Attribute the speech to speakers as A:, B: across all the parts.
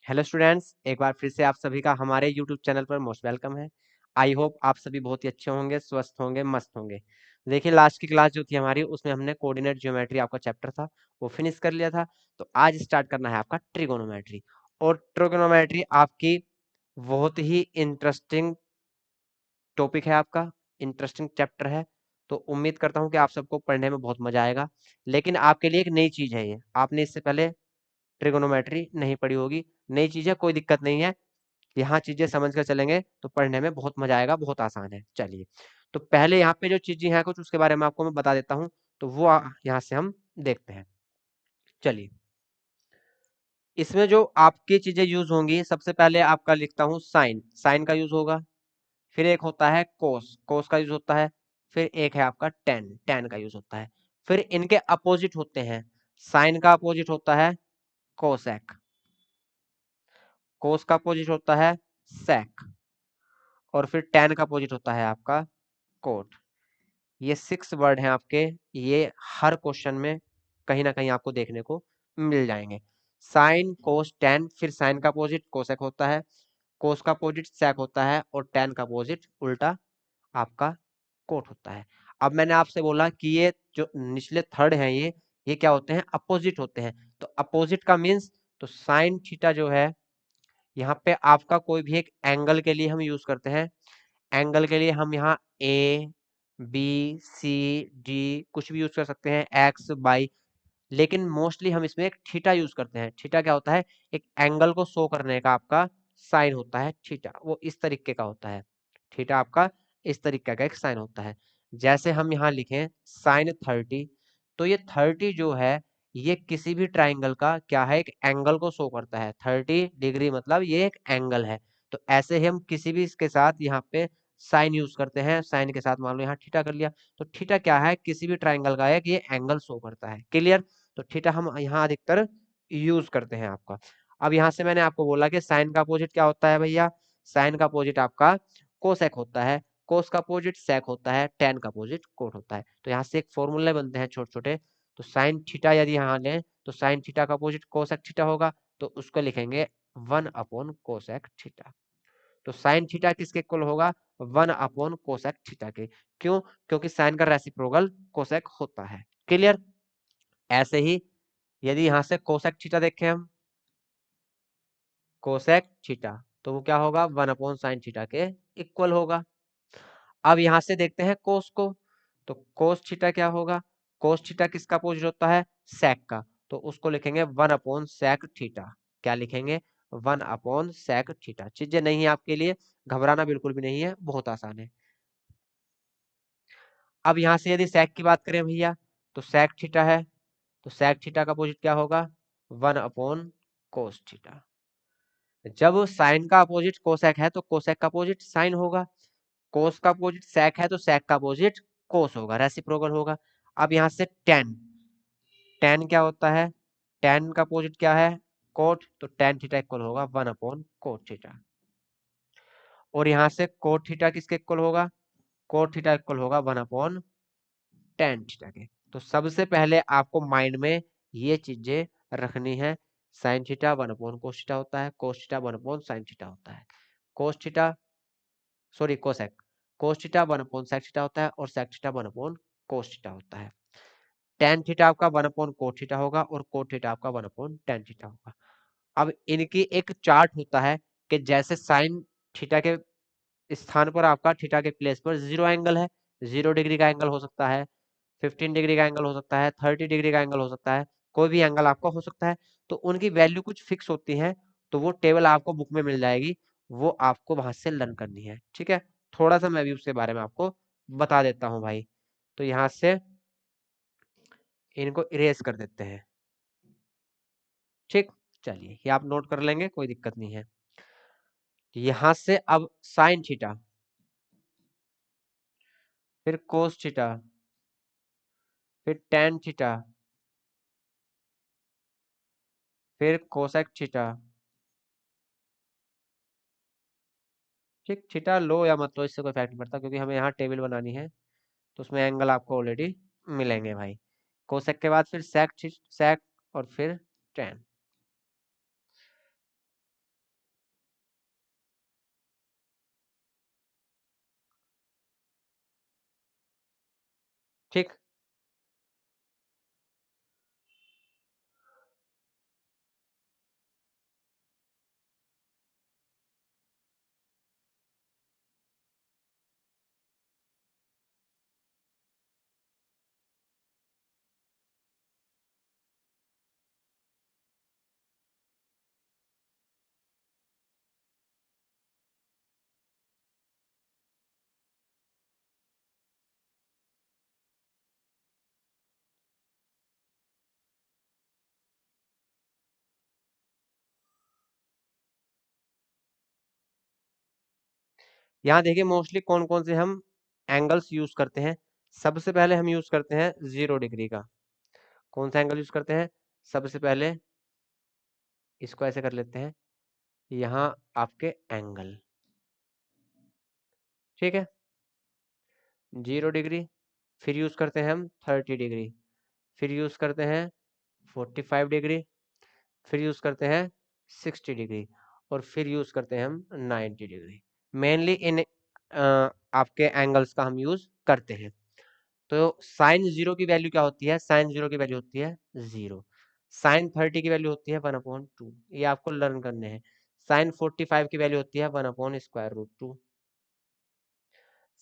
A: Hello students, एक बार फिर से आप सभी का हमारे यूट्यूब चैनल पर मोस्ट वेलकम है। आई होप आप सभी बहुत ही अच्छे होंगे, स्वस्थ होंगे, मस्त होंगे। देखिए, लास्ट की क्लास जो थी हमारी, उसमें हमने कोऑर्डिनेट ज्योमेट्री आपका चैप्टर था वो फिनिश कर लिया था। तो आज स्टार्ट करना है आपका ट्रिगोनोमेट्री। और ट्रिगोनोमेट्री आपकी बहुत ही इंटरेस्टिंग टॉपिक है, आपका इंटरेस्टिंग चैप्टर है। तो उम्मीद करता हूँ कि आप सबको पढ़ने में बहुत मजा आएगा। लेकिन आपके लिए एक नई चीज है, ये आपने इससे पहले ट्रिगोनोमेट्री नहीं पढ़ी होगी। नई चीज है, कोई दिक्कत नहीं है। यहाँ चीजें समझ कर चलेंगे तो पढ़ने में बहुत मजा आएगा, बहुत आसान है। चलिए, तो पहले यहाँ पे जो चीजें हैं कुछ, उसके बारे में आपको मैं बता देता हूँ। तो वो यहाँ से हम देखते हैं। चलिए, इसमें जो आपकी चीजें यूज होंगी, सबसे पहले आपका लिखता हूँ साइन। साइन का यूज होगा। फिर एक होता है कोस, कोस का यूज होता है। फिर एक है आपका टेन, टेन का यूज होता है। फिर इनके अपोजिट होते हैं। साइन का अपोजिट होता है कोसेक, कोस का अपोजिट होता है सेक, और फिर टेन का अपोजिट होता है आपका कोट। ये 6 वर्ड हैं आपके। ये हर क्वेश्चन में कहीं ना कहीं आपको देखने को मिल जाएंगे। साइन कोस टेन, फिर साइन का अपोजिट कोसेक होता है, कोस का अपोजिट सेक होता है, और टेन का अपोजिट उल्टा आपका कोट होता है। अब मैंने आपसे बोला कि ये जो निचले थर्ड हैं, ये क्या होते हैं? अपोजिट होते हैं। तो अपोजिट का मीन्स, तो साइन थीटा जो है, यहाँ पे आपका कोई भी एक एंगल के लिए हम यूज करते हैं। एंगल के लिए हम यहाँ ए बी सी डी कुछ भी यूज कर सकते हैं, एक्स वाई। लेकिन मोस्टली हम इसमें एक थीटा यूज करते हैं। थीटा क्या होता है? एक एंगल को शो करने का आपका साइन होता है थीटा। वो इस तरीके का होता है। थीटा आपका इस तरीके का एक साइन होता है। जैसे हम यहाँ लिखें साइन 30, तो ये 30 जो है, ये किसी भी ट्राइंगल का क्या है? एक एंगल को शो करता है। 30 डिग्री मतलब ये एक एंगल है। तो ऐसे ही हम किसी भी इसके साथ यहाँ पे साइन यूज करते हैं। साइन के साथ मान लो यहाँ थीटा कर लिया, तो थीटा क्या है? किसी भी ट्राइंगल का एक ये एंगल शो करता है। क्लियर? तो थीटा हम यहाँ अधिकतर यूज करते हैं आपका। अब यहाँ से मैंने आपको बोला कि साइन का अपोजिट क्या होता है भैया? साइन का अपोजिट आपका कोसेक होता है, कोस का अपोजिट सेक होता है, टेन का अपोजिट कोट होता है। तो यहाँ से एक फॉर्मूले बनते हैं छोटे छोटे। तो साइन थीटा यदि यहाँ लें, तो साइन थीटा का अपोजिट कोसेक थीटा होगा, तो उसको लिखेंगे 1 कोसेक थीटा। तो साइन थीटा किसके इक्वल होगा? 1 कोसेक थीटा के। क्यों? क्योंकि साइन का रेसिप्रोकल कोसेक होता है। क्लियर? ऐसे ही यदि यहाँ से कोसेक थीटा देखें हम, कोसेक थीटा, तो वो क्या होगा? 1 साइन थीटा के इक्वल होगा। अब यहाँ से देखते हैं कोस को, तो कोस थीटा क्या होगा? कोस थीटा किसका अपोजिट होता है? सेक का। तो उसको लिखेंगे 1 सेक थीटा। क्या लिखेंगे? 1 सेक थीटा। चीजें नहीं है आपके लिए, घबराना बिल्कुल भी नहीं है, बहुत आसान है। अब यहाँ से यदि सेक की बात करें भैया, तो सेक थीटा है, तो सेक थीटा का अपोजिट क्या होगा? 1 कोस थीटा। जब साइन का अपोजिट कोसेक है, तो कोसेक का अपोजिट साइन होगा। कोस का अपोजिट सेक है, तो सेक का अपोजिट कोस होगा, रेसिप्रोकल होगा। अब यहाँ से टेन, टेन क्या होता है? टेन का अपोजिट क्या है? कोट। तो टेन थीटा इक्वल होगा 1 कोट थीटा। और यहाँ से कोट थीटा किसके इक्वल होगा? कोट थीटा इक्वल होगा 1/tan थीटा के। तो सबसे पहले आपको माइंड में ये चीजें रखनी है। साइन थीटा 1/कोस थीटा होता है, कोस थीटा 1/साइन थीटा होता है, cos theta, sorry cosec, cos theta 1/सेक थीटा होता है, और सेक थीटा 1/कोस थीटा होता है। टेन थीटा आपका 1/कोट थीटा होगा, और कोट थीटा आपका 1/tan थीटा होगा। अब इनकी एक चार्ट होता है कि जैसे साइन थीटा के स्थान पर आपका थीटा के प्लेस पर 0 एंगल है, 0 डिग्री का एंगल हो सकता है, 15 डिग्री का एंगल हो सकता है, 30 डिग्री का एंगल हो सकता है, कोई भी एंगल आपका हो सकता है। तो उनकी वैल्यू कुछ फिक्स होती है। तो वो टेबल आपको बुक में मिल जाएगी, वो आपको वहां से लर्न करनी है। ठीक है? थोड़ा सा मैं भी उसके बारे में आपको बता देता हूँ भाई। तो यहाँ से इनको इरेज कर देते हैं। ठीक, चलिए, ये आप नोट कर लेंगे, कोई दिक्कत नहीं है। यहां से अब साइन थीटा, फिर कोस थीटा, फिर टेन थीटा, फिर कोसेक थीटा। ठीक, थीटा लो या मत लो, इससे कोई फर्क नहीं पड़ता, क्योंकि हमें यहाँ टेबल बनानी है। तो उसमें एंगल आपको ऑलरेडी मिलेंगे भाई। कोसेक के बाद फिर सेक, सेक, और फिर टेन। यहाँ देखिए मोस्टली कौन कौन से हम एंगल्स यूज करते हैं। सबसे पहले हम यूज करते हैं 0 डिग्री का। कौन सा एंगल यूज करते हैं? सबसे पहले इसको ऐसे कर लेते हैं, यहाँ आपके एंगल, ठीक है, 0 डिग्री। फिर यूज करते हैं हम 30 डिग्री, फिर यूज करते हैं 45 डिग्री, फिर यूज करते हैं 60 डिग्री, और फिर यूज करते हैं हम 90 डिग्री। मेनली इन आपके एंगल्स का हम यूज करते हैं। तो साइन 0 की वैल्यू क्या होती है? साइन 0 की वैल्यू होती है 0। साइन 30 की वैल्यू होती है 1/2, ये आपको लर्न करने हैं। साइन 45 की वैल्यू होती है 1/√2।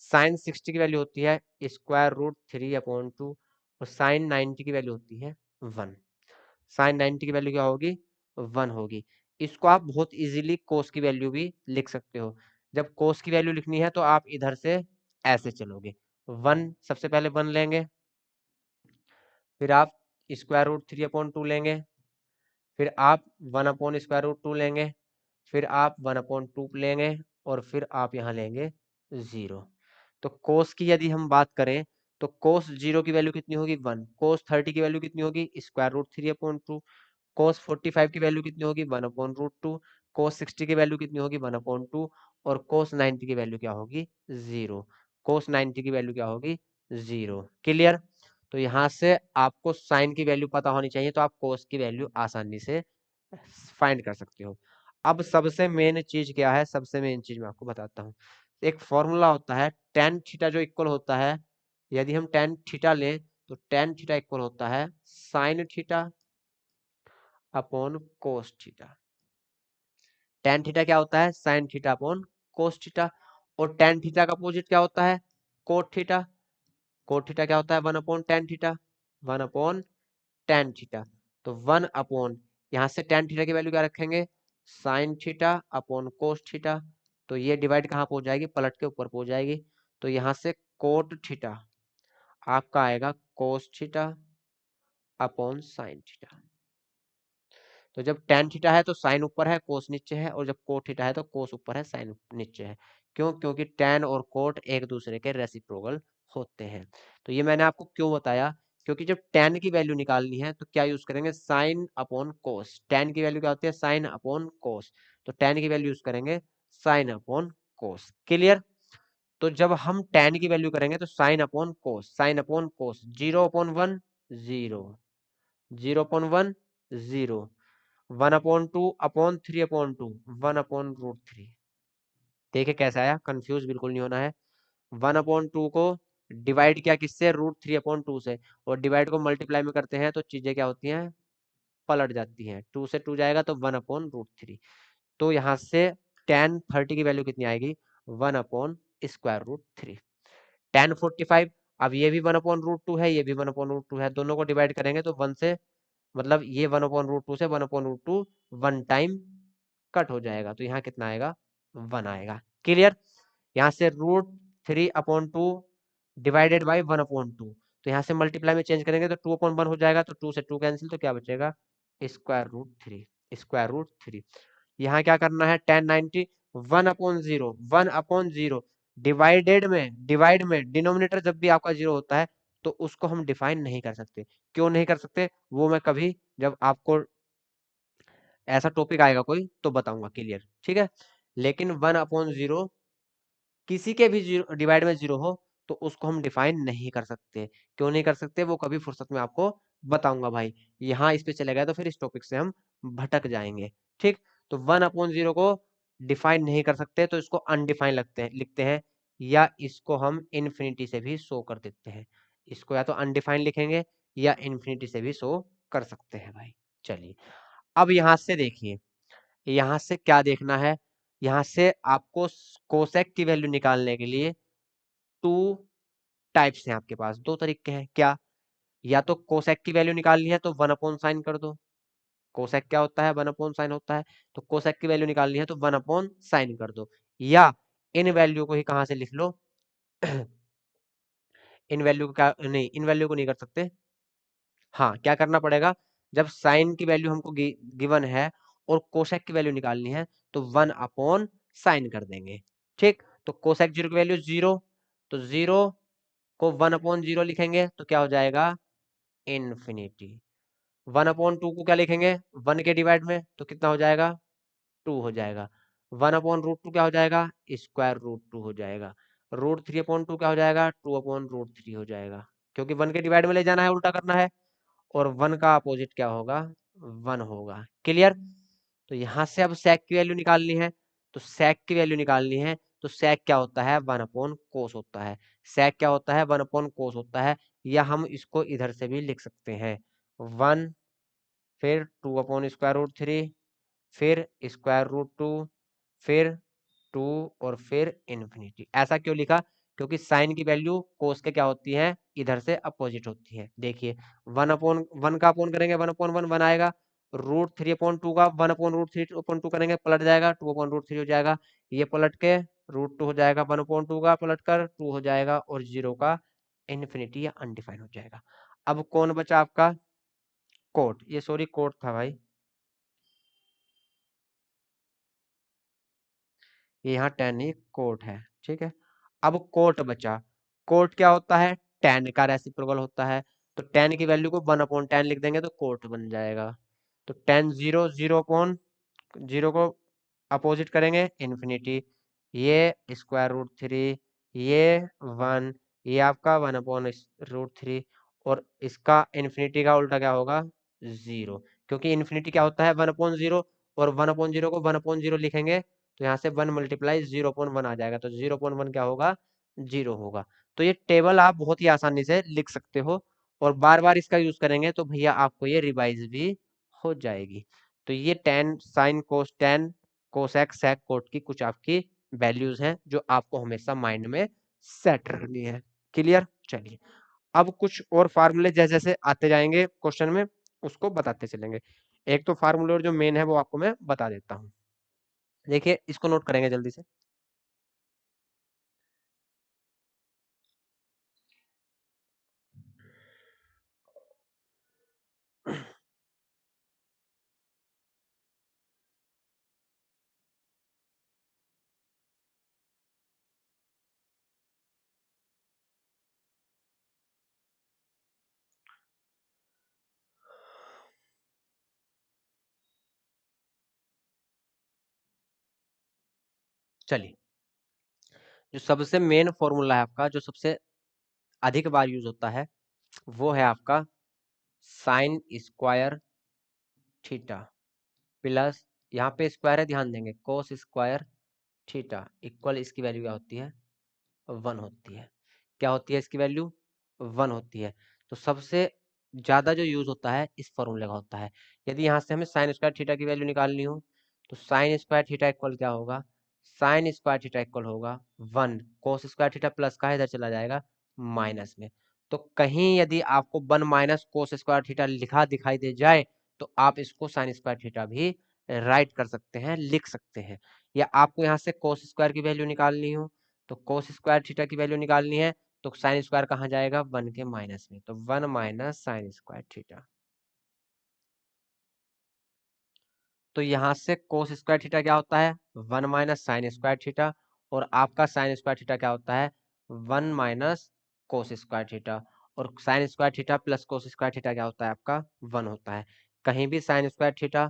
A: साइन 60 की वैल्यू होती है √3/2, और साइन 90 की वैल्यू होती है 1। साइन 90 की वैल्यू क्या होगी? 1 होगी। इसको आप बहुत इजीली कोस की वैल्यू भी लिख सकते हो। जब कोस की वैल्यू लिखनी है तो आप इधर से ऐसे चलोगे, 1 सबसे पहले 1 लेंगे, फिर आप √3/2 लेंगे, फिर आप 1/√2 लेंगे, फिर आप 1/2 लेंगे, और फिर आप यहाँ लेंगे 0। तो कोस की यदि हम बात करें तो कोस 0 की वैल्यू कितनी होगी? 1। कोस 30 की वैल्यू कितनी होगी? √3/2। कोस 45 की वैल्यू कितनी होगी? 1/√2। कोस 60 की वैल्यू कितनी होगी? 1/2। और कोस 90 की वैल्यू क्या होगी? 0। कोस 90 की वैल्यू क्या होगी? 0। क्लियर? तो यहाँ से आपको साइन की वैल्यू पता होनी चाहिए, तो आप कोस की वैल्यू आसानी से फाइंड कर सकते हो। अब सबसे मेन चीज क्या है? सबसे मेन चीज मैं आपको बताता हूँ। एक फॉर्मूला होता है टेन थीटा, जो इक्वल होता है, यदि हम टेन थीटा लें तो टेन थीटा इक्वल होता है sine theta upon cos theta. Tan theta क्या होता है? Sine theta upon cos theta. और टेन थीटा का अपोजिट क्या होता है? Cot theta. कोट थीटा क्या होता है? 1/tan theta. 1/tan theta. तो 1 यहाँ से टेन थीटा की वैल्यू क्या रखेंगे? Sine theta upon cos theta. तो ये डिवाइड कहाँ पहुंच जाएगी? पलट के ऊपर पहुंच जाएगी। तो यहाँ से कोट थीटा आपका आएगा cos theta upon sine theta. तो जब टेन थीटा है तो साइन ऊपर है, कोस नीचे है, और जब कोट थीटा है तो कोस ऊपर है, साइन नीचे है। क्यों? क्योंकि टेन और कोट एक दूसरे के रेसिप्रोकल होते हैं। तो ये मैंने आपको क्यों बताया? क्योंकि जब टेन की वैल्यू निकालनी है तो क्या यूज करेंगे? साइन अपॉन कोस। टेन की वैल्यू क्या होती है? साइन अपॉन कोस। तो टेन की वैल्यू यूज करेंगे साइन अपॉन कोस। क्लियर? तो जब हम टेन की वैल्यू करेंगे तो साइन अपॉन कोस, साइन अपॉन कोस, 0/1 0, 0/1 0, 1/2/3/2, 1/√3। देखिए कैसा आया? कंफ्यूज बिल्कुल नहीं होना है। 1/2 को डिवाइड किया किससे? √3/2 से, और डिवाइड को मल्टीप्लाई में करते हैं तो चीजें क्या होती हैं? पलट जाती हैं। 2 से 2 जाएगा तो 1/√3। तो यहाँ से tan 30 की वैल्यू कितनी आएगी? 1/√3। tan 45, अब ये भी 1/√2 है, ये भी 1/√2 है, दोनों को डिवाइड करेंगे तो 1 से, मतलब ये 1/√2 से 1/√2 वन टाइम कट हो जाएगा, तो यहाँ कितना आएगा? 1 आएगा। क्लियर? यहाँ से √3/2 डिवाइडेड बाई 1/2, तो यहाँ से मल्टीप्लाई में चेंज करेंगे तो 2/1 हो जाएगा, तो 2 से 2 कैंसिल, तो क्या बचेगा? √3। √3। यहाँ क्या करना है? tan 90 1/0, 1/0 डिवाइड में डिनोमिनेटर जब भी आपका 0 होता है तो उसको हम डिफाइन नहीं कर सकते। क्यों नहीं कर सकते? वो मैं कभी, जब आपको ऐसा टॉपिक आएगा कोई तो बताऊंगा। क्लियर? ठीक है। लेकिन 1/0 किसी के भी डिवाइड में 0 हो तो उसको हम डिफाइन नहीं कर सकते। क्यों नहीं कर सकते? वो कभी फुर्सत में आपको बताऊंगा भाई। यहाँ इस पे चले गए तो फिर इस टॉपिक से हम भटक जाएंगे। ठीक? तो 1/0 को डिफाइन नहीं कर सकते तो इसको अनडिफाइन लिखते हैं, या इसको हम इन्फिनिटी से भी शो कर देते हैं। इसको या तो अनडिफाइन लिखेंगे या इन्फिनिटी से भी शो कर सकते हैं भाई। चलिए, अब यहाँ से देखिए, यहाँ से क्या देखना है? यहाँ से आपको कोसेक की वैल्यू निकालने के लिए टू टाइप्स हैं आपके पास, दो तरीके हैं। क्या? या तो कोसेक की वैल्यू निकालनी है तो 1/sin कर दो। कोसेक क्या होता है? 1/sin होता है। तो कोसेक की वैल्यू निकालनी है तो 1/sin कर दो, या इन वैल्यू को ही कहां से लिख लो इन वैल्यू को क्या नहीं, इन वैल्यू को नहीं कर सकते। हाँ, क्या करना पड़ेगा? जब साइन की वैल्यू हमको गिवन है और कोसेक की वैल्यू निकालनी है तो 1/sin कर देंगे। ठीक? तो कोसेक 0 की वैल्यू 0, तो 0 को 1/0 लिखेंगे तो क्या हो जाएगा, इन्फिनिटी। 1/2 को क्या लिखेंगे, 1 के डिवाइड में, तो कितना हो जाएगा, 2 हो जाएगा। 1/√2 क्या हो जाएगा, स्क्वायर रूट 2 हो जाएगा। √3/2 क्या हो जाएगा, 2/√3 हो जाएगा, क्योंकि 1 के डिवाइड में ले जाना है, उल्टा करना है, और 1 का अपोजिट क्या होगा, 1 होगा। क्लियर। तो यहां से अब sec की वैल्यू निकालनी है, तो sec की वैल्यू निकालनी है, तो sec क्या होता है, 1/cos होता है। sec क्या होता है, 1/cos होता है, या हम इसको इधर से भी लिख सकते हैं, 1 फिर 2/√3 फिर स्क्वायर रूट 2 फिर 2 और फिर इन्फिनिटी। ऐसा क्यों लिखा, क्योंकि साइन की वैल्यू कोस के क्या होती है, इधर से अपोजिट होती है। देखिए 1/1 का अपोन करेंगे, 1/1 आएगा, √3/2 का 1/√3/2 करेंगे, पलट जाएगा, 2/√3 हो जाएगा, ये पलट के √2 हो जाएगा, 1/2 का पलट कर 2 हो जाएगा, और 0 का इन्फिनिटी या अनडिफाइन हो जाएगा। अब कौन बचा आपका, कोट, ये सॉरी कोट था भाई, ये यहाँ टेन ही कोट है, ठीक है। अब कोट बचा, कोट क्या होता है, टेन का रेसिप्रोकल होता है, तो टेन की वैल्यू को 1/10 लिख देंगे तो कोट बन जाएगा। तो टेन 0, 0 को अपोजिट करेंगे, इन्फिनिटी, ये स्क्वायर रूट 3, ये 1, ये आपका 1/√3, और इसका इन्फिनिटी का उल्टा क्या होगा, 0, क्योंकि इन्फिनिटी क्या होता है, 1/0, और 1/0 को 1/0 लिखेंगे, तो यहाँ से 1 मल्टीप्लाई 0.1 आ जाएगा, तो 0.1 क्या होगा, 0 होगा। तो ये टेबल आप बहुत ही आसानी से लिख सकते हो, और बार बार इसका यूज करेंगे तो भैया आपको ये रिवाइज भी हो जाएगी। तो ये tan sine cos tan cosec sec cot की कुछ आपकी वैल्यूज हैं जो आपको हमेशा माइंड में सेट रखनी है। क्लियर। चलिए अब कुछ और फार्मूले जैसे जैसे आते जाएंगे क्वेश्चन में उसको बताते चलेंगे। एक तो फार्मूले और जो मेन है वो आपको मैं बता देता हूँ। देखिए इसको नोट करेंगे जल्दी से। चलिए जो सबसे मेन फॉर्मूला है आपका, जो सबसे अधिक बार यूज होता है, वो है आपका साइन स्क्वायर थीटा प्लस, यहाँ पे स्क्वायर है ध्यान देंगे, कोस स्क्वायर थीटा इक्वल, इसकी वैल्यू क्या होती है, 1 होती है। क्या होती है इसकी वैल्यू, 1 होती है। तो सबसे ज्यादा जो यूज होता है इस फॉर्मूले का होता है। यदि यहाँ से हमें साइन स्क्वायर थीटा की वैल्यू निकालनी हो, तो साइन स्क्वायर थीटा इक्वल क्या होगा, साइन स्क्वायर थीटा इक्वल होगा 1, कोस स्क्वायर थीटा प्लस का इधर चला जाएगा माइनस में। तो कहीं यदि आपको 1 माइनस कोस स्क्वायर थीटा लिखा दिखाई दे जाए, तो आप इसको साइन स्क्वायर थीटा भी राइट कर सकते हैं, लिख सकते हैं। या आपको यहाँ से कोस स्क्वायर की वैल्यू निकालनी हो, तो कोस स्क्वायर थीटा की वैल्यू निकालनी है, तो साइन स्क्वायर कहाँ जाएगा, 1 के माइनस में, तो 1 माइनस साइन स्क्वायर थीटा। तो यहाँ से कोस स्क्वायर थीटा क्या होता है, 1 माइनस साइन स्क्वायर थीटा, और आपका साइन स्क्वायर थीटा क्या होता है, 1 माइनस कोस स्क्वायर थीटा, और sine square theta plus cos square theta क्या होता है आपका, 1 होता है। कहीं भी sine square theta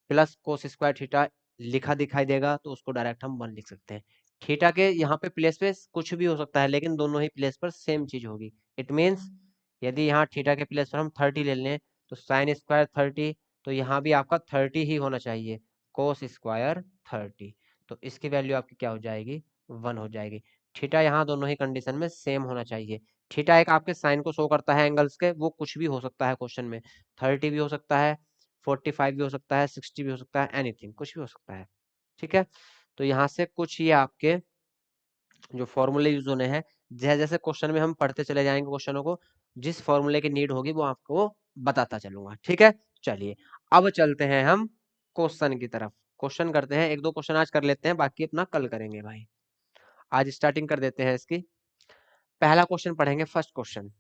A: plus cos square theta लिखा दिखाई देगा तो उसको डायरेक्ट हम 1 लिख सकते हैं। थीटा के यहाँ पे प्लेस पे कुछ भी हो सकता है, लेकिन दोनों ही प्लेस पर सेम चीज होगी। इट मीन्स यदि यहाँ थीटा के प्लेस पर हम 30 ले लें, तो साइन स्क्वायर 30, तो यहाँ भी आपका 30 ही होना चाहिए, कोस स्क्वायर 30। तो इसकी वैल्यू आपकी क्या हो जाएगी, 1 हो जाएगी। थीटा यहाँ दोनों ही कंडीशन में सेम होना चाहिए। थीटा एक आपके साइन को शो करता है एंगल्स के, वो कुछ भी हो सकता है क्वेश्चन में, 30 भी हो सकता है, 45 भी हो सकता है, 60 भी हो सकता है, एनीथिंग कुछ भी हो सकता है। ठीक है। तो यहाँ से कुछ ये आपके जो फॉर्मूले यूज होने हैं, जैसे जैसे क्वेश्चन में हम पढ़ते चले जाएंगे क्वेश्चनों को, जिस फॉर्मूले की नीड होगी वो आपको बताता चलूंगा। ठीक है। चलिए अब चलते हैं हम क्वेश्चन की तरफ। क्वेश्चन करते हैं, एक दो क्वेश्चन आज कर लेते हैं, बाकी अपना कल करेंगे भाई। आज स्टार्टिंग कर देते हैं इसकी। पहला क्वेश्चन पढ़ेंगे, first question.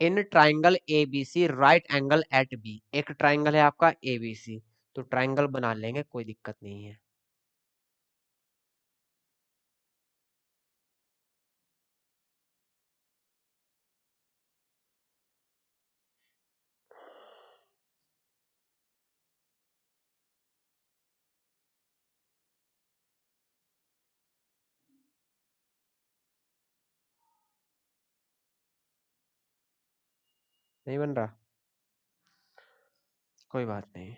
A: In triangle ABC right angle at B, एक ट्राइंगल है आपका एबीसी, तो ट्राइंगल बना लेंगे, कोई दिक्कत नहीं है। नहीं बन रहा, कोई बात नहीं।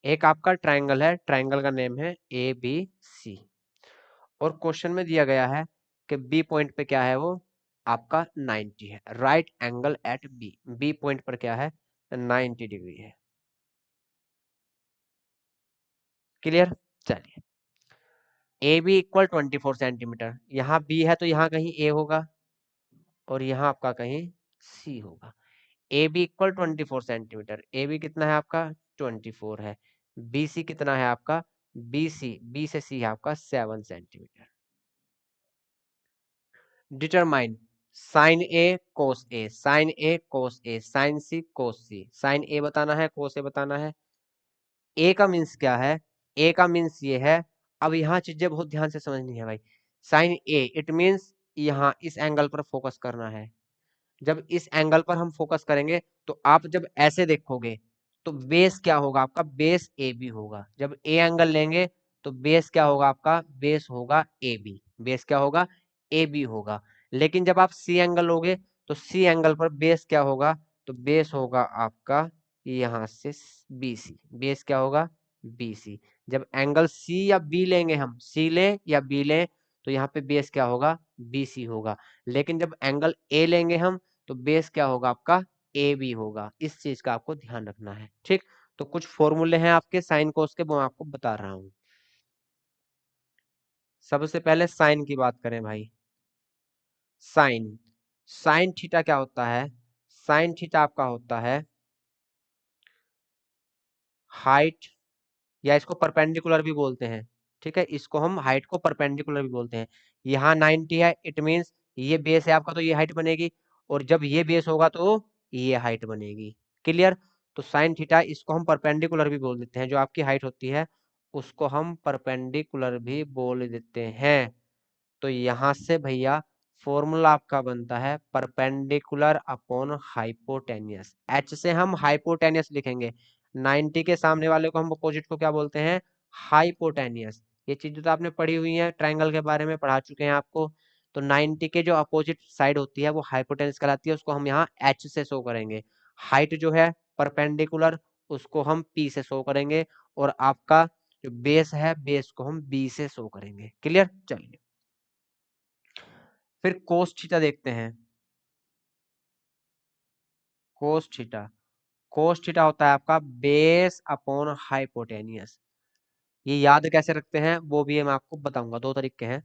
A: एक आपका ट्राइंगल है, ट्राइंगल का नेम है ए बी सी, और क्वेश्चन में दिया गया है कि बी पॉइंट पे क्या है, वो आपका 90 है, right angle at B. B point पर क्या है, 90 डिग्री है। क्लियर? चलिए, ए बी इक्वल 24 सेंटीमीटर, यहाँ बी है तो यहाँ कहीं ए होगा और यहाँ आपका कहीं सी होगा। A B equal 24 centimetre, A B कितना है आपका 24 है, बी सी कितना है आपका, बी सी, बी से सी है आपका 7 सेंटीमीटर। डिटरमाइन साइन ए कोस ए, साइन ए कोस ए, साइन सी कोस सी, साइन ए बताना है, कोस ए बताना है। ए का मीन्स क्या है, ए का मीन्स ये है, अब यहाँ चीजें बहुत ध्यान से समझनी है भाई। साइन ए इट मीन्स यहाँ इस एंगल पर फोकस करना है। जब इस एंगल पर हम फोकस करेंगे तो आप जब ऐसे देखोगे तो बेस क्या होगा आपका, बेस ए बी होगा। जब ए एंगल लेंगे तो बेस क्या होगा आपका, बेस होगा ए बी, बेस क्या होगा, ए बी होगा। लेकिन जब आप सी एंगल लोगे तो सी एंगल पर बेस क्या होगा, तो बेस होगा आपका यहाँ से बी सी, बेस क्या होगा बी सी। जब एंगल सी या बी लेंगे, हम सी लें या बी लें, तो यहाँ पे बेस क्या होगा, बी सी होगा। लेकिन जब एंगल ए लेंगे हम, तो बेस क्या होगा आपका, ए बी होगा। इस चीज का आपको ध्यान रखना है, ठीक। तो कुछ फॉर्मूले हैं आपके साइन कोस के, वो मैं आपको बता रहा हूँ। सबसे पहले साइन की बात करें भाई, साइन, साइन थीटा क्या होता है, साइन थीटा आपका होता है हाइट, या इसको परपेंडिकुलर भी बोलते हैं, ठीक है, इसको हम हाइट को परपेंडिकुलर भी बोलते हैं। यहाँ 90 है, इट मींस ये बेस है आपका तो ये हाइट बनेगी, और जब ये बेस होगा तो ये हाइट बनेगी। क्लियर? तो साइन थीटा इसको हम परपेंडिकुलर भी बोल देते हैं, जो आपकी हाइट होती है उसको हम परपेंडिकुलर भी बोल देते हैं। तो यहां से भैया फॉर्मूला आपका बनता है परपेंडिकुलर अपॉन हाइपोटेनियस। एच से हम हाइपोटेनियस लिखेंगे, 90 के सामने वाले को हम अपोजिट को क्या बोलते हैं, हाइपोटेनियस। ये चीज तो आपने पढ़ी हुई है, ट्राइंगल के बारे में पढ़ा चुके हैं आपको। तो 90 के जो अपोजिट साइड होती है वो हाइपोटेनियस कहलाती है, उसको हम यहाँ एच से शो करेंगे। हाइट जो है परपेंडिकुलर, उसको हम पी से शो करेंगे, और आपका जो बेस है बेस को हम बी से शो करेंगे। क्लियर? चलिए, फिर कोस थीटा देखते हैं। कोस थीटा, कोस थीटा होता है आपका बेस अपॉन हाइपोटेनियस। ये याद कैसे रखते हैं वो भी मैं आपको बताऊंगा, दो तरीके हैं।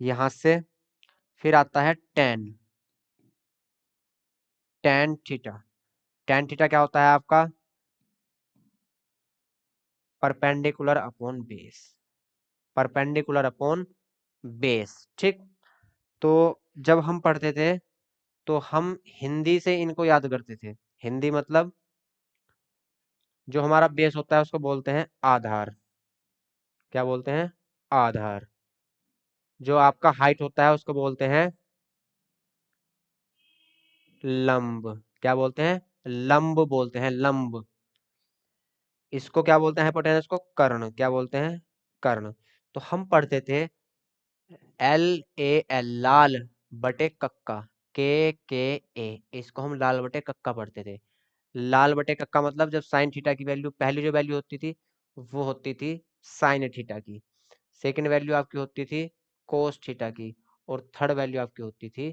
A: यहां से फिर आता है ten, tan theta, tan theta क्या होता है आपका, perpendicular upon base, perpendicular upon base, ठीक। तो जब हम पढ़ते थे तो हम हिंदी से इनको याद करते थे। हिंदी मतलब जो हमारा बेस होता है उसको बोलते हैं आधार। क्या बोलते हैं, आधार। जो आपका हाइट होता है उसको बोलते हैं लंब। क्या बोलते हैं, लंब बोलते हैं, लंब। इसको क्या बोलते हैं, हाइपोटेनस को कर्ण। क्या बोलते हैं, कर्ण। तो हम पढ़ते थे एल ए एल, लाल बटे कक्का, के ए, इसको हम लाल बटे कक्का पढ़ते थे। लाल बटे कक्का मतलब जब साइन थीटा की वैल्यू, पहली जो वैल्यू होती थी वो होती थी साइन थीटा की, सेकंड वैल्यू आपकी होती थी कोस थीटा की, और थर्ड वैल्यू आपकी होती थी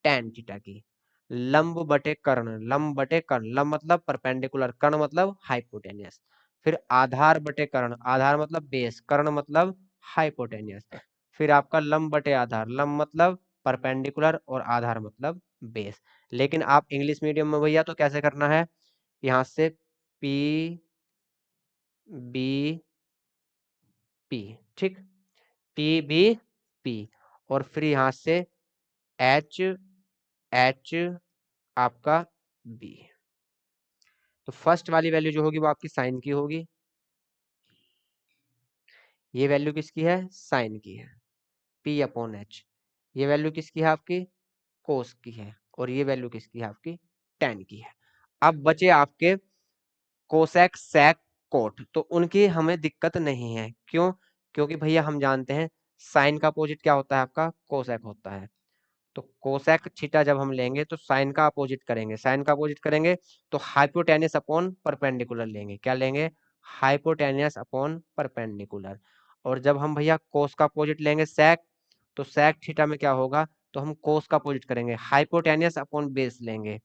A: टेन थीटा की। लंब बटे कर्ण, लंब बटे कर्ण, लंब मतलब परपेंडिकुलर, कर्ण मतलब हाइपोटेनियस। फिर आधार बटे कर्ण, आधार मतलब बेस, कर्ण मतलब हाइपोटेनियस। फिर आपका लंब बटे आधार, लंब मतलब परपेंडिकुलर और आधार मतलब बेस। लेकिन आप इंग्लिश मीडियम में भैया तो कैसे करना है, यहाँ से पी बी पी, ठीक, पी बी पी, और फिर यहाँ से एच एच आपका बी। तो फर्स्ट वाली वैल्यू जो होगी वो आपकी साइन की होगी, ये वैल्यू किसकी है, साइन की है, पी अपॉन एच। ये वैल्यू किसकी है आपकी, कोस की है, और ये वैल्यू किसकी है आपकी, टेन की है। अब बचे आपके कोसेक सेक कोट, तो उनकी हमें दिक्कत नहीं है, क्यों, क्योंकि भैया हम जानते हैं साइन का अपोजिट क्या होता है आपका, कोसेक होता है। तो कोसेक थीटा जब हम लेंगे तो साइन का अपोजिट करेंगे, साइन का अपोजिट करेंगे तो हाइपोटेनियस अपॉन परपेंडिकुलर लेंगे, क्या लेंगे, हाइपोटेनियस अपॉन परपेंडिकुलर। और जब हम भैया कोस का अपोजिट लेंगे सेक, तो सेक थीटा में क्या होगा, तो हम कोस का अपोजिट करेंगे, हाइपोटेनियस अपॉन बेस लेंगे,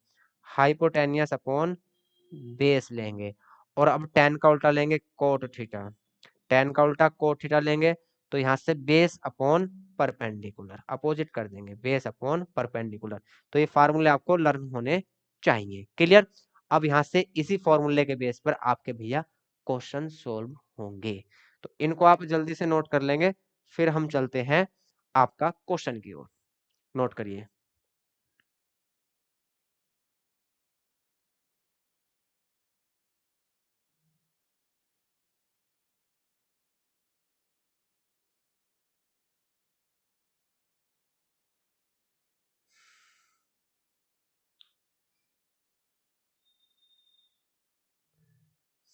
A: हाइपोटेनियस अपॉन बेस लेंगे। और अब टेन का उल्टा लेंगे कोट थीटा, टेन का उल्टा कोट थीटा लेंगे, तो यहाँ से बेस अपॉन परपेंडिकुलर अपोजिट कर देंगे, बेस अपॉन परपेंडिकुलर। तो ये फार्मूले आपको लर्न होने चाहिए, क्लियर। अब यहाँ से इसी फॉर्मूले के बेस पर आपके भैया क्वेश्चन सोल्व होंगे, तो इनको आप जल्दी से नोट कर लेंगे, फिर हम चलते हैं आपका क्वेश्चन की ओर। नोट करिए,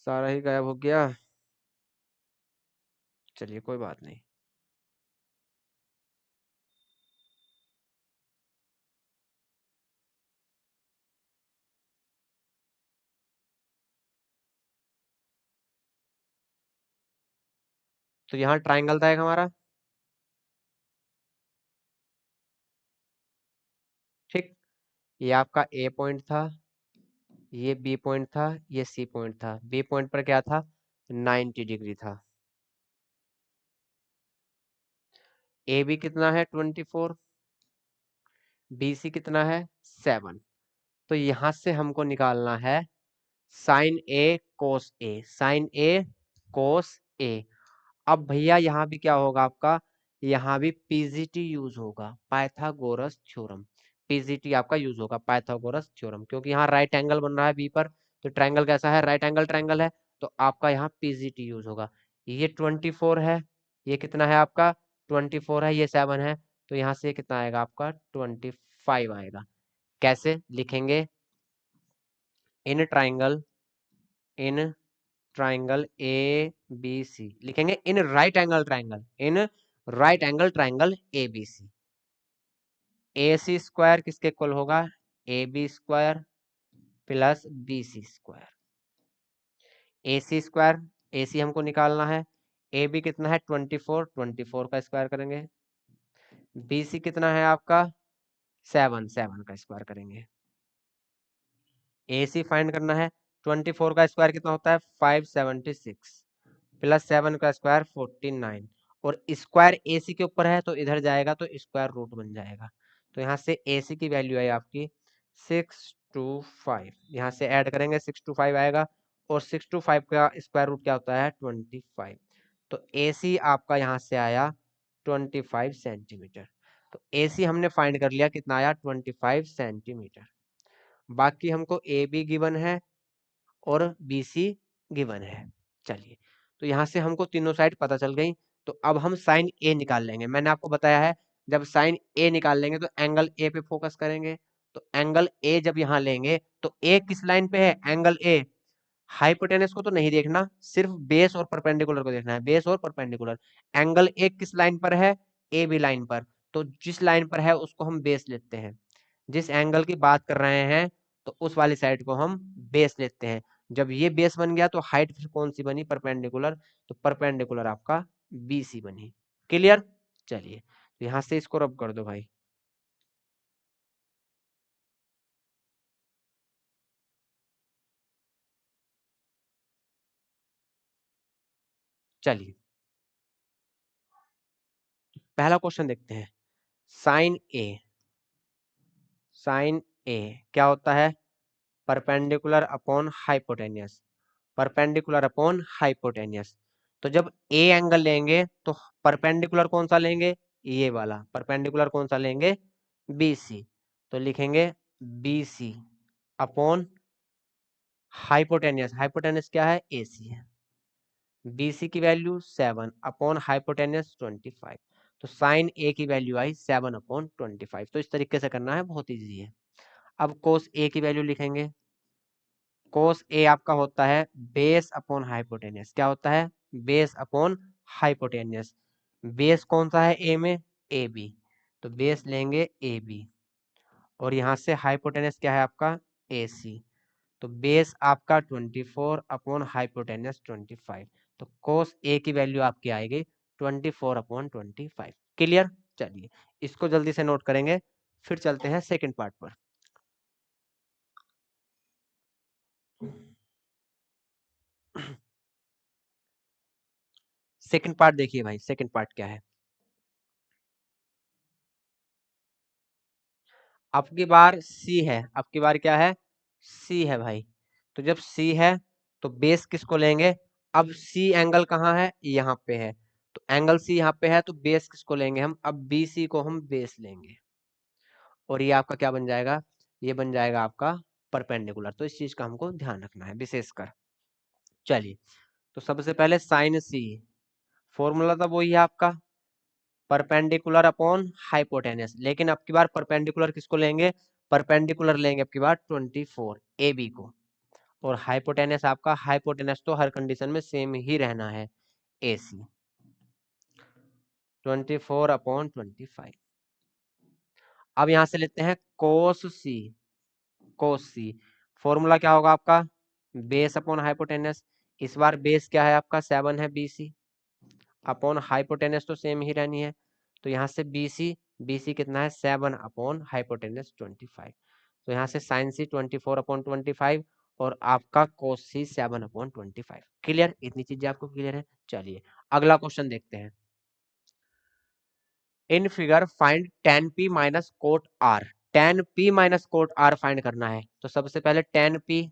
A: सारा ही गायब हो गया, चलिए कोई बात नहीं। तो यहाँ ट्राइंगल था एक हमारा, ठीक, ये आपका ए पॉइंट था, ये बी पॉइंट था, ये सी पॉइंट था। बी पॉइंट पर क्या था, 90 डिग्री था। ए बी कितना है 24, बी सी कितना है 7। तो यहां से हमको निकालना है साइन ए कोस ए, साइन ए कोस ए। अब भैया यहाँ भी क्या होगा आपका, यहाँ भी पीजीटी यूज होगा, पाइथागोरस थ्योरम। पीजीटी आपका यूज होगा, पाइथागोरस थ्योरम, क्योंकि यहाँ राइट एंगल बन रहा है बी पर, तो ट्रायंगल कैसा है, राइट एंगल ट्रायंगल है, तो आपका यहाँ पीजीटी यूज होगा। ये 24 है, ये कितना है आपका 24 है, ये 7 है, तो यहाँ से कितना आएगा आपका 25 आएगा। कैसे लिखेंगे, in triangle, in triangle A B C लिखेंगे, in right angle triangle, in right angle triangle A B C. A C square किसके इक्वल होगा, A B square plus B C square. A C square, A C हमको निकालना है, ए B कितना है 24, 24 का square करेंगे, बी सी कितना है आपका 7, 7 का स्क्वायर करेंगे। ए सी फाइंड करना है, 24 का स्क्वायर कितना होता है 576 प्लस 7 का स्क्वायर 49, और स्क्वायर ए सी के ऊपर है तो इधर जाएगा तो स्क्वायर रूट बन जाएगा। तो यहाँ से ए सी की वैल्यू है आपकी 625, यहाँ से ऐड करेंगे 625 आएगा, और 625 का स्क्वायर रूट क्या होता है 25। तो ए सी आपका यहाँ से आया 25 सेंटीमीटर। तो ए सी हमने फाइंड कर लिया, कितना आया 25 सेंटीमीटर। बाकी हमको ए बी गिवन है और बी सी गिवन है। चलिए, तो यहाँ से हमको तीनों साइड पता चल गई। तो अब हम साइन ए निकाल लेंगे, मैंने आपको बताया है जब साइन ए निकाल लेंगे तो एंगल ए पे फोकस करेंगे। तो एंगल ए जब यहाँ लेंगे तो ए किस लाइन पे है, एंगल ए हाइपोटेनस को तो नहीं देखना, सिर्फ बेस और परपेंडिकुलर को देखना है, बेस और परपेंडिकुलर। एंगल ए किस लाइन पर है, ए बी लाइन पर, तो जिस लाइन पर है उसको हम बेस लेते हैं, जिस एंगल की बात कर रहे हैं तो उस वाली साइड को हम बेस लेते हैं। जब ये बेस बन गया तो हाइट फिर कौन सी बनी, परपेंडिकुलर, तो परपेंडिकुलर आपका बी सी बनी। क्लियर, चलिए तो यहां से इसको रब कर दो भाई। चलिए पहला क्वेश्चन देखते हैं, साइन ए, साइन ए क्या होता है, perpendicular upon hypotenuse, perpendicular upon hypotenuse. तो जब ए एंगल लेंगे तो परपेंडिकुलर कौन सा लेंगे, ये वाला परपेंडिकुलर कौन सा लेंगे, BC, तो लिखेंगे BC अपॉन हाइपोटेनियस, हाइपोटेनियस क्या है, AC है। BC की वैल्यू 7 अपॉन हाइपोटेनियस 25, तो साइन A की वैल्यू आई 7 अपॉन 25। तो इस तरीके से करना है, बहुत ईजी है। अब कोस A की वैल्यू लिखेंगे, कोस A आपका होता है बेस अपॉन हाइपोटेनियस। क्या होता है, बेस अपॉन हाइपोटेनियस। बेस कौन सा है A में, AB, तो बेस लेंगे AB, और यहाँ से हाइपोटेनियस क्या है आपका, AC, तो बेस आपका 24 अपॉन हाइपोटेनियस 25, तो कोस A की वैल्यू आपकी आएगी 24 अपॉन 25। क्लियर, चलिए इसको जल्दी से नोट करेंगे, फिर चलते हैं सेकंड पार्ट पर। सेकंड पार्ट देखिए भाई, सेकंड पार्ट क्या है। अब की बार सी है, अब की बार क्या है, सी है भाई। तो जब सी है तो बेस किसको लेंगे, अब सी एंगल कहाँ है, यहाँ पे है, तो एंगल सी यहाँ पे है, तो बेस किसको लेंगे हम, अब बी सी को हम बेस लेंगे, और ये आपका क्या बन जाएगा, ये बन जाएगा आपका परपेंडिकुलर। तो इस चीज का हमको ध्यान रखना है विशेषकर। चलिए, तो सबसे पहले साइन सी, फॉर्मूला था वही है आपका परपेंडिकुलर अपॉन हाइपोटेनस, लेकिन अब की बार परपेंडिकुलर किसको लेंगे, परपेंडिकुलर लेंगे अब की बार 24 ए बी को, और हाइपोटेनस आपका, हाइपोटेनस तो हर कंडीशन में सेम ही रहना है, ए सी 24 अपॉन 25। अब यहां से लेते हैं कोस सी, कोस सी फॉर्मूला क्या होगा आपका, बेस अपॉन हाइपोटेनस, इस बार बेस क्या है आपका 7 है BC, अपॉन हाइपोटेनस तो सेम ही रहनी है, तो यहाँ से BC, BC कितना है 7 अपॉन हाइपोटेनस 25, तो यहाँ से साइन सी 24 अपॉन 25, और आपका कोस सी 7 अपॉन 25। क्लियर, इतनी चीजें आपको क्लियर है। चलिए अगला क्वेश्चन देखते हैं। In figure find tan p minus cot r, tan p minus cot r find करना है। तो सबसे पहले tan p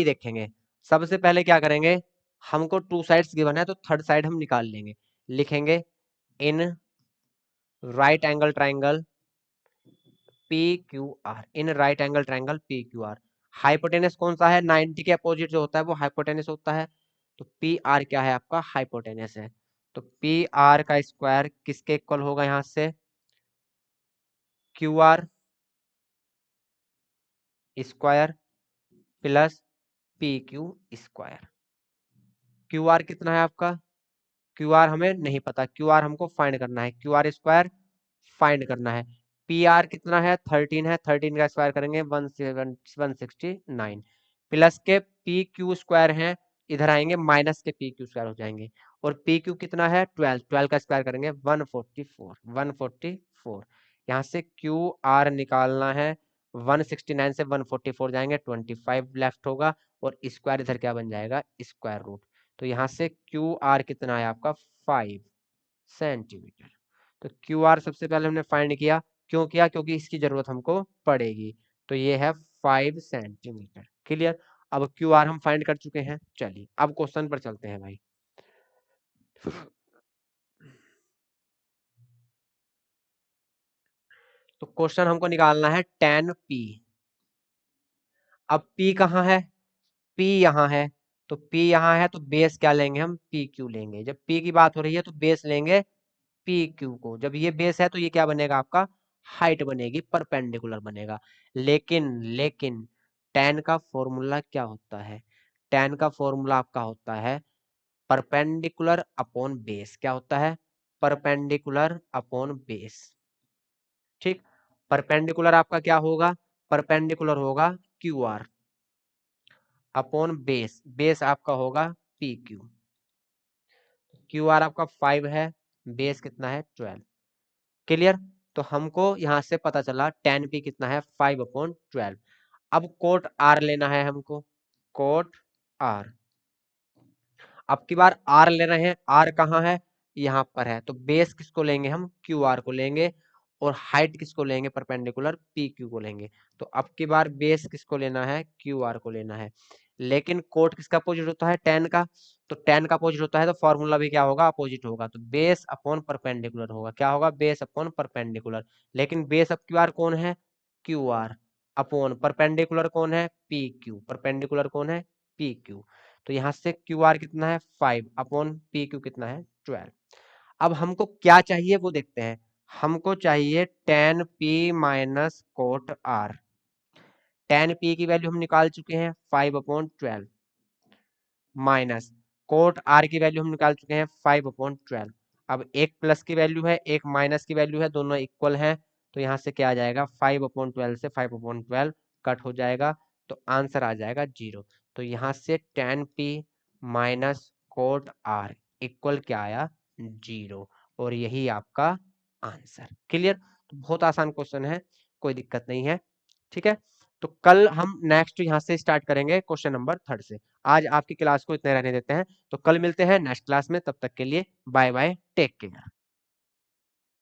A: देखेंगे। सबसे पहले क्या करेंगे, हमको टू साइड्स गिवन है, तो थर्ड साइड हम निकाल लेंगे, लिखेंगे in right angle triangle PQR, in right angle triangle PQR, hypotenuse कौन सा है, 90 के अपोजिट जो होता है वो हाइपोटेनस होता है, तो PR क्या है आपका, हाइपोटेनस है, तो PR का स्क्वायर किसके इक्वल होगा, यहाँ से QR square plus PQ square. QR कितना है आपका, QR हमें नहीं पता, QR हमको फाइंड करना है, QR स्क्वायर फाइंड करना है। PR कितना है 13 है, 13 का स्क्वायर करेंगे 169, प्लस के PQ स्क्वायर है, इधर आएंगे माइनस के PQ स्क्वायर हो जाएंगे, और PQ कितना है 12, 12 का स्क्वायर करेंगे 144, 144, यहाँ से QR निकालना है, 169 से 144 जाएंगे 25 लेफ्ट होगा, और स्क्वायर इधर क्या बन जाएगा, स्क्वायर रूट, तो यहाँ से QR कितना है आपका 5 सेंटीमीटर। तो QR सबसे पहले हमने फाइंड किया, क्यों किया, क्योंकि इसकी जरूरत हमको पड़ेगी, तो ये है 5 सेंटीमीटर। क्लियर, अब QR हम फाइंड कर चुके हैं। चलिए अब क्वेश्चन पर चलते हैं भाई। तो क्वेश्चन हमको निकालना है tan P। अब P कहाँ है, P यहाँ है, तो P यहाँ है, तो बेस क्या लेंगे हम, PQ लेंगे। जब P की बात हो रही है तो बेस लेंगे PQ को, जब ये बेस है तो ये क्या बनेगा आपका, हाइट बनेगी, परपेंडिकुलर बनेगा। लेकिन लेकिन tan का फॉर्मूला क्या होता है, tan का फॉर्मूला आपका होता है परपेंडिकुलर अपॉन बेस। क्या होता है, परपेंडिकुलर अपॉन बेस। ठीक, परपेंडिकुलर आपका क्या होगा, परपेंडिकुलर होगा QR अपॉन बेस, बेस आपका होगा PQ। QR आपका 5 है, बेस कितना है 12। क्लियर, तो हमको यहां से पता चला tan P कितना है 5 अपॉन 12। अब कोट R लेना है हमको, कोट R, अब की बार R ले रहे हैं, R कहाँ है, यहाँ पर है, तो बेस किसको लेंगे हम, QR को लेंगे, और हाइट किसको लेंगे, परपेंडिकुलर PQ को लेंगे। तो अब की बार बेस किसको लेना है, QR को लेना है, लेकिन कोट किसका अपोजिट होता है, tan का। तो tan का अपोजिट होता है तो फॉर्मूला भी क्या होगा, अपोजिट होगा। तो बेस अपॉन परपेंडिकुलर होगा, क्या होगा, बेस अपॉन परपेंडिकुलर। लेकिन बेस ऑफ क्यू आर कौन है, क्यू आर, अपॉन परपेंडिकुलर कौन है, पी क्यू, परपेंडिकुलर कौन है, पी क्यू। तो यहाँ से क्यू आर कितना है 5 अपॉन पी क्यू कितना है 12। अब हमको क्या चाहिए वो देखते हैं। हमको चाहिए tan p minus cot r। tan p की वैल्यू हम निकाल चुके हैं 5 अपॉन 12 माइनस कोट r की वैल्यू हम निकाल चुके हैं 5 अपॉन 12। अब एक प्लस की वैल्यू है, एक माइनस की वैल्यू है, दोनों इक्वल है। तो यहाँ से क्या आ जाएगा, 5 अपॉन 12 से 5 अपॉन 12 कट हो जाएगा, तो आंसर आ जाएगा 0। तो यहाँ से tan p minus cot r equal क्या आया, 0। और यही आपका आंसर। क्लियर। तो बहुत आसान क्वेश्चन है, कोई दिक्कत नहीं है। ठीक है। तो कल हम नेक्स्ट यहाँ से स्टार्ट करेंगे क्वेश्चन नंबर 3 से। आज आपकी क्लास को इतने रहने देते हैं, तो कल मिलते हैं नेक्स्ट क्लास में। तब तक के लिए बाय बाय, टेक केयर।